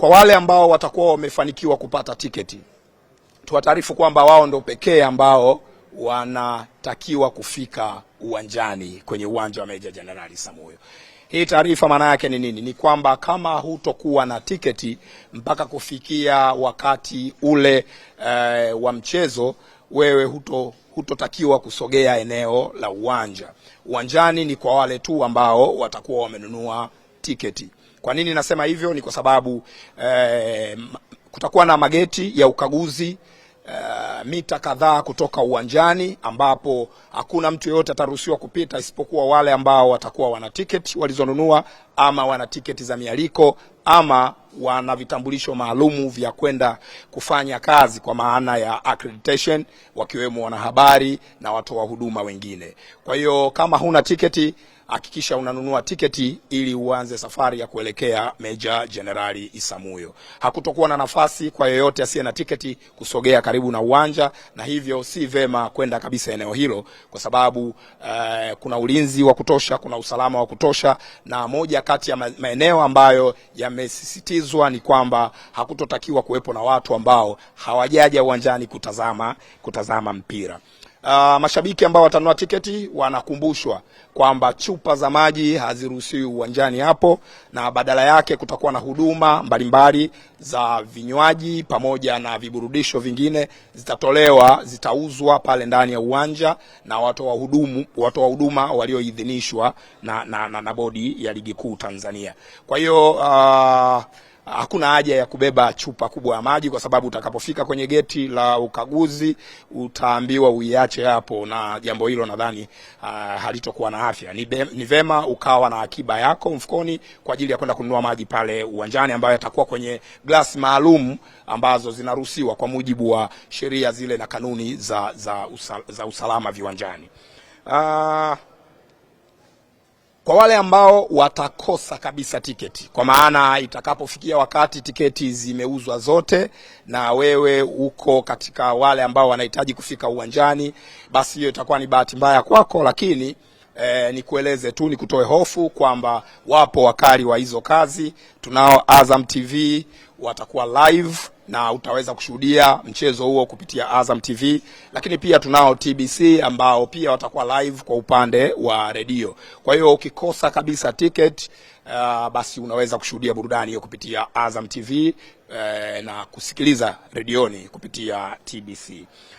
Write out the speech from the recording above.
Kwa wale ambao watakuwa wamefanikiwa kupata tiketi, tuwataarifu kwamba wao ndio pekee ambao wanatakiwa kufika uwanjani kwenye uwanja wa Meja Jenerali Isamuhyo. Hii taarifa maana yake ni nini? Ni kwamba kama hutokuwa na tiketi mpaka kufikia wakati ule wa mchezo, wewe hutotakiwa kusogea eneo la uwanja. Uwanjani ni kwa wale tu ambao watakuwa wamenunua tiketi. Kwa nini nasema hivyo? Ni kwa sababu kutakuwa na mageti ya ukaguzi mita kadhaa kutoka uwanjani, ambapo hakuna mtu yeyote ataruhusiwa kupita isipokuwa wale ambao watakuwa wana tiketi walizonunua, ama wana tiketi za mialiko, ama wana vitambulisho maalumu vya kwenda kufanya kazi kwa maana ya accreditation, wakiwemo wanahabari na watoa huduma wengine. Kwa hiyo kama huna tiketi, hakikisha unanunua tiketi ili uanze safari ya kuelekea Meja Jenerali Isamuhyo. Hakutokuwa na nafasi kwa yeyote asiye na tiketi kusogea karibu na uwanja, na hivyo si vema kwenda kabisa eneo hilo, kwa sababu kuna ulinzi wa kutosha, kuna usalama wa kutosha, na moja kati ya maeneo ambayo yamesisitizwa ni kwamba hakutotakiwa kuwepo na watu ambao hawajaja uwanjani kutazama mpira. Mashabiki ambao watanunua tiketi wanakumbushwa kwamba chupa za maji haziruhusiwi uwanjani hapo, na badala yake kutakuwa na huduma mbalimbali za vinywaji pamoja na viburudisho vingine zitauzwa pale ndani ya uwanja na watu wa huduma walioidhinishwa na bodi ya ligi kuu Tanzania. Kwa hiyo hakuna haja ya kubeba chupa kubwa ya maji, kwa sababu utakapofika kwenye geti la ukaguzi utaambiwa uiache hapo, na jambo hilo nadhani halitokuwa na afya. Ni vema ukawa na akiba yako mfukoni kwa ajili ya kwenda kununua maji pale uwanjani, ambayo yatakuwa kwenye glasi maalum ambazo zinaruhusiwa kwa mujibu wa sheria zile na kanuni za usalama viwanjani. Kwa wale ambao watakosa kabisa tiketi, kwa maana itakapofikia wakati tiketi zimeuzwa zote na wewe uko katika wale ambao wanahitaji kufika uwanjani, basi hiyo itakuwa ni bahati mbaya kwako, lakini nikueleze tu, nikutoe hofu kwamba wapo wakali wa hizo kazi. Tunao Azam TV watakuwa live na utaweza kushuhudia mchezo huo kupitia Azam TV, lakini pia tunao TBC ambao pia watakuwa live kwa upande wa redio. Kwa hiyo ukikosa kabisa ticket, basi unaweza kushuhudia burudani hiyo kupitia Azam TV na kusikiliza redioni kupitia TBC.